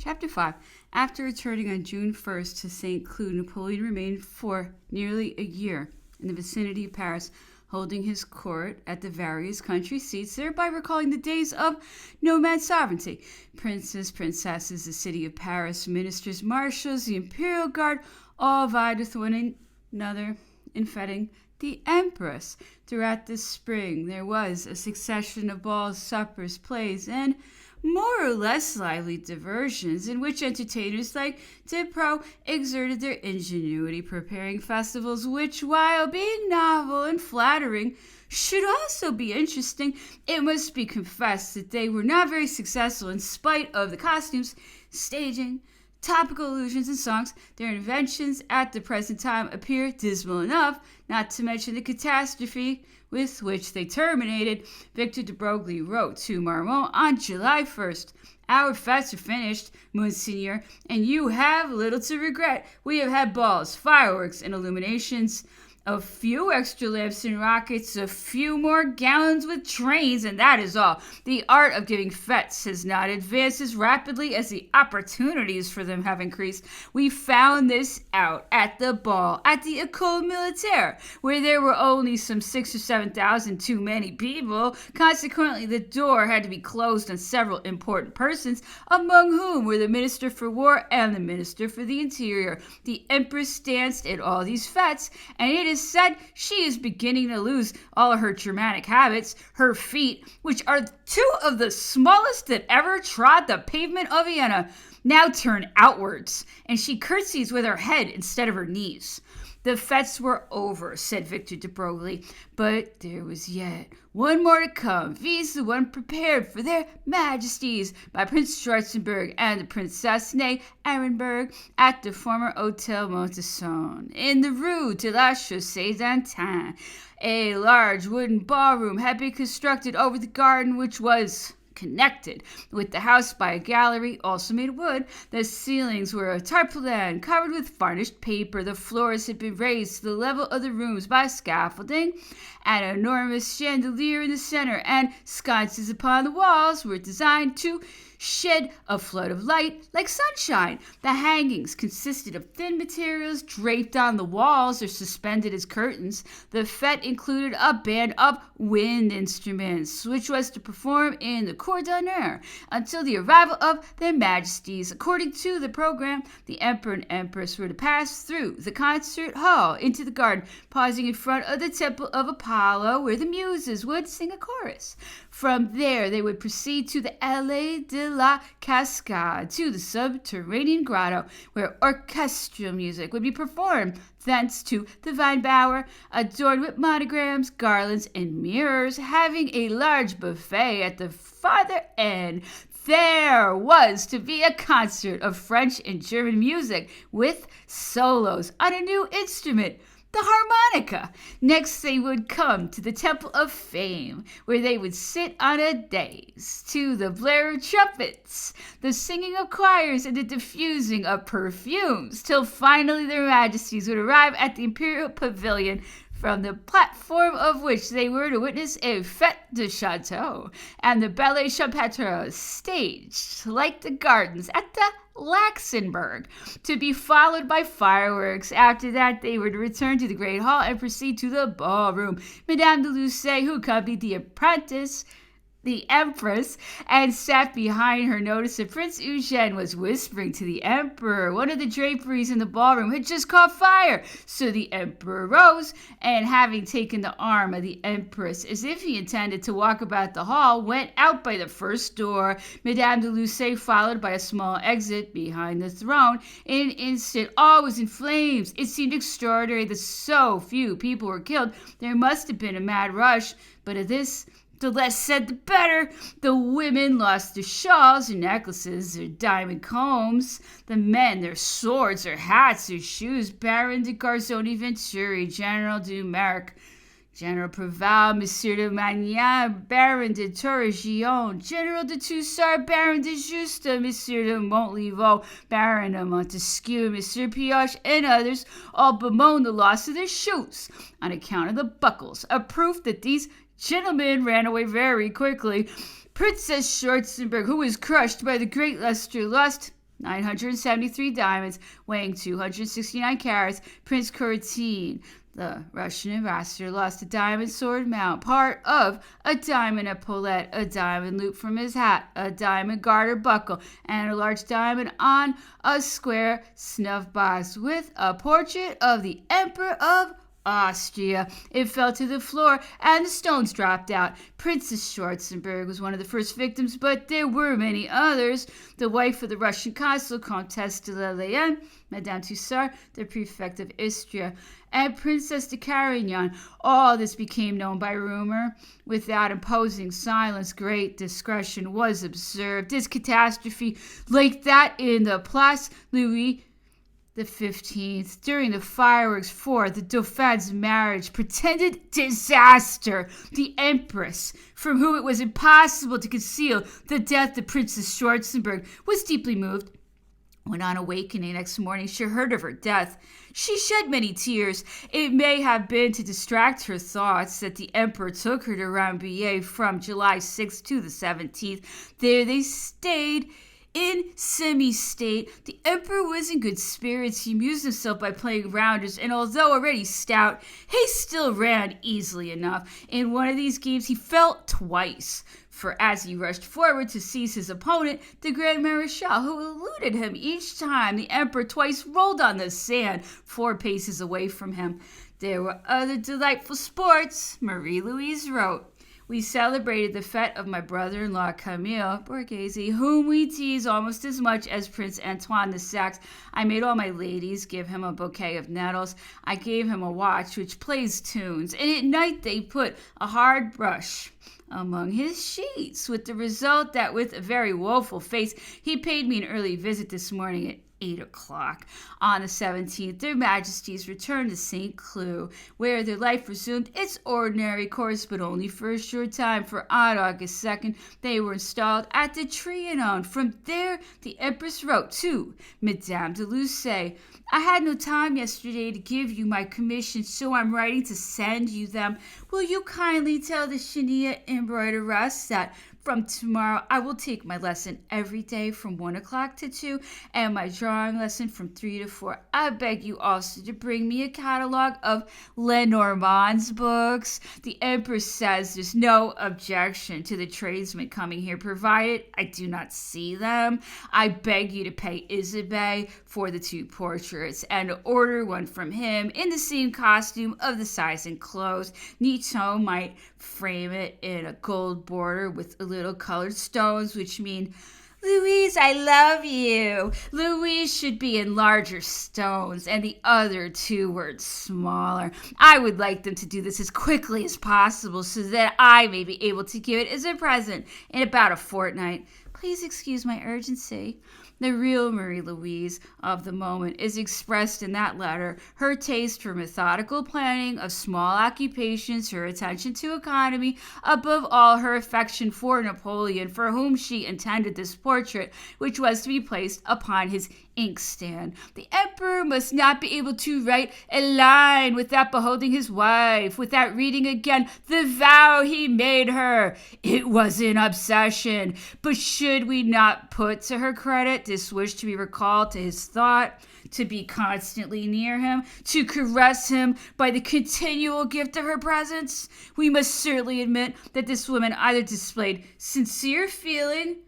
Chapter 5. After returning on June 1st to St. Cloud, Napoleon remained for nearly a year in the vicinity of Paris, holding his court at the various country seats, thereby recalling the days of nomad sovereignty. Princes, princesses, the city of Paris, ministers, marshals, the imperial guard, all vied with one another in feting the Empress. Throughout the spring there was a succession of balls, suppers, plays, and more or less lively diversions in which entertainers like Dipro exerted their ingenuity, preparing festivals which, while being novel and flattering, should also be interesting. It must be confessed that they were not very successful in spite of the costumes, staging, topical allusions, and songs. Their inventions at the present time appear dismal enough, not to mention the catastrophe with which they terminated. Victor de Broglie wrote to Marmont on July 1st, "Our fetes are finished, Monseigneur, and you have little to regret. We have had balls, fireworks, and illuminations, a few extra lamps and rockets, a few more gallons with trains, and that is all. The art of giving fetes has not advanced as rapidly as the opportunities for them have increased. We found this out at the ball at the École Militaire, where there were only some 6,000 or 7,000 too many people. Consequently, the door had to be closed on several important persons, among whom were the Minister for War and the Minister for the Interior. The Empress danced at all these fetes, and it is said she is beginning to lose all her Germanic habits. Her feet, which are two of the smallest that ever trod the pavement of Vienna, now turn outwards, and she curtsies with her head instead of her knees." The fetes were over, said Victor de Broglie, but there was yet one more to come, viz. The one prepared for their majesties by Prince Schwarzenberg and the Princess née Arenberg at the former Hôtel Montesson in the Rue de la Chaussée d'Antin. A large wooden ballroom had been constructed over the garden, which was connected with the house by a gallery, also made of wood. The ceilings were of tarpaulin covered with varnished paper. The floors had been raised to the level of the rooms by scaffolding. An enormous chandelier in the center and sconces upon the walls were designed to shed a flood of light like sunshine. The hangings consisted of thin materials draped on the walls or suspended as curtains. The fête included a band of wind instruments, which was to perform in the cour d'honneur until the arrival of their majesties. According to the program, the emperor and empress were to pass through the concert hall into the garden, pausing in front of the temple of Apollo, where the muses would sing a chorus. From there, they would proceed to the Allée de la Cascade, to the subterranean grotto, where orchestral music would be performed. Thence to the Vine Bower, adorned with monograms, garlands, and mirrors, having a large buffet at the farther end. There was to be a concert of French and German music with solos on a new instrument, the harmonica. Next, they would come to the Temple of Fame, where they would sit on a dais to the blare of trumpets, the singing of choirs, and the diffusing of perfumes, till finally their majesties would arrive at the imperial pavilion, from the platform of which they were to witness a fête de château and the ballet champêtre staged like the gardens at the Luxembourg, to be followed by fireworks. After that, they were to return to the great hall and proceed to the ballroom. Madame de Luce, who accompanied the apprentice, the Empress, and sat behind her, noticed that Prince Eugène was whispering to the Emperor. One of the draperies in the ballroom had just caught fire, so the Emperor rose, and having taken the arm of the Empress as if he intended to walk about the hall, went out by the first door. Madame de Luce followed by a small exit behind the throne. In an instant, all was in flames. It seemed extraordinary that so few people were killed. There must have been a mad rush, but of this the less said the better. The women lost their shawls, their necklaces, their diamond combs. The men, their swords, their hats, their shoes. Baron de Garzoni Venturi, General de Merck, General Preval, Monsieur de Magnan, Baron de Torregion, General de Toussart, Baron de Juste, Monsieur de Montlivaud, Baron de Montesquieu, Monsieur Pioche, and others all bemoaned the loss of their shoes on account of the buckles, a proof that these gentlemen ran away very quickly. Princess Schwarzenberg, who was crushed by the great luster, lost 973 diamonds, weighing 269 carats, Prince Kuratine, the Russian ambassador, lost a diamond sword mount, part of a diamond epaulette, a diamond loop from his hat, a diamond garter buckle, and a large diamond on a square snuff box with a portrait of the Emperor of Austria. It fell to the floor and the stones dropped out. Princess Schwarzenberg was one of the first victims, but there were many others. The wife of the Russian consul, Comtesse de la Laenne, Madame Tussaud, the prefect of Istria, and Princess de Carignan. All this became known by rumor. Without imposing silence, great discretion was observed. This catastrophe, like that in the Place Louis the 15th, during the fireworks for the Dauphin's marriage, pretended disaster. The Empress, from whom it was impossible to conceal the death of Princess Schwarzenberg, was deeply moved. When on awakening next morning she heard of her death, she shed many tears. It may have been to distract her thoughts that the Emperor took her to Rambouillet from July 6th to the 17th. There they stayed in semi-state. The Emperor was in good spirits. He amused himself by playing rounders, and although already stout, he still ran easily enough. In one of these games, he fell twice, for as he rushed forward to seize his opponent, the Grand Marechal, who eluded him each time, the Emperor twice rolled on the sand 4 paces away from him. There were other delightful sports, Marie-Louise wrote. We celebrated the fete of my brother-in-law, Camille Borghese, whom we tease almost as much as Prince Antoine de Saxe. I made all my ladies give him a bouquet of nettles. I gave him a watch which plays tunes, and at night they put a hard brush among his sheets, with the result that with a very woeful face he paid me an early visit this morning at 8 o'clock. On the 17th, their majesties returned to St. Cloud, where their life resumed its ordinary course, but only for a short time, for on August 2nd, they were installed at the Trianon. From there, the Empress wrote to Madame de Lucy, I had no time yesterday to give you my commissions, so I'm writing to send you them. Will you kindly tell the Chenia embroideress that from tomorrow, I will take my lesson every day from 1 o'clock to 2 and my drawing lesson from 3 to 4. I beg you also to bring me a catalog of Lenormand's books. The Empress says there's no objection to the tradesmen coming here, provided I do not see them. I beg you to pay Isabey for the 2 portraits and order one from him in the same costume of the size enclosed. Nito might frame it in a gold border with little colored stones, which mean, Louise, I love you. Louise should be in larger stones, and the other 2 words smaller. I would like them to do this as quickly as possible so that I may be able to give it as a present in about a fortnight. Please excuse my urgency. The real Marie-Louise of the moment is expressed in that letter. Her taste for methodical planning of small occupations, her attention to economy, above all her affection for Napoleon, for whom she intended this portrait, which was to be placed upon his inkstand. The Emperor must not be able to write a line without beholding his wife, without reading again the vow he made her. It was an obsession, but should we not put to her credit this wish to be recalled to his thought, to be constantly near him, to caress him by the continual gift of her presence? We must certainly admit that this woman either displayed sincere feeling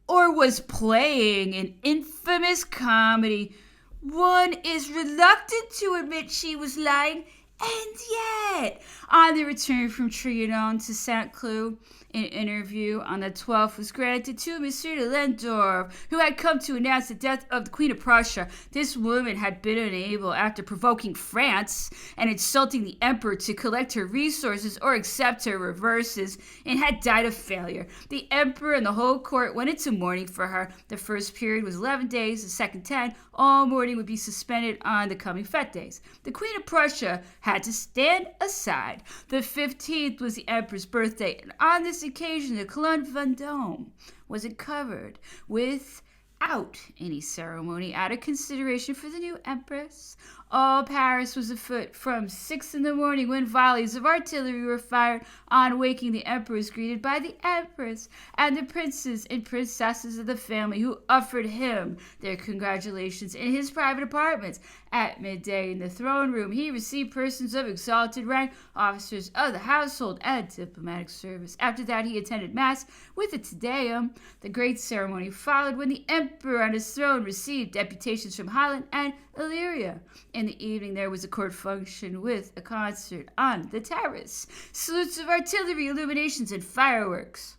or was playing an infamous comedy. One is reluctant to admit she was lying, and yet, on the return from Trianon to St. Cloud, an interview on the 12th was granted to Monsieur de Lendorf, who had come to announce the death of the Queen of Prussia. This woman had been unable, after provoking France and insulting the Emperor, to collect her resources or accept her reverses, and had died of failure. The Emperor and the whole court went into mourning for her. The first period was 11 days, the second 10. All mourning would be suspended on the coming fete days. The Queen of Prussia had to stand aside. The 15th was the Emperor's birthday, and on this occasion the Colonne Vendôme was covered with without any ceremony out of consideration for the new Empress. All Paris was afoot from 6 in the morning when volleys of artillery were fired. On waking, the Emperor was greeted by the Empress and the princes and princesses of the family, who offered him their congratulations in his private apartments. At midday, in the throne room, he received persons of exalted rank, officers of the household, and diplomatic service. After that, he attended Mass with the Te Deum. The great ceremony followed when the Emperor on his throne received deputations from Holland and Illyria. In the evening, there was a court function with a concert on the terrace, salutes of artillery, illuminations, and fireworks.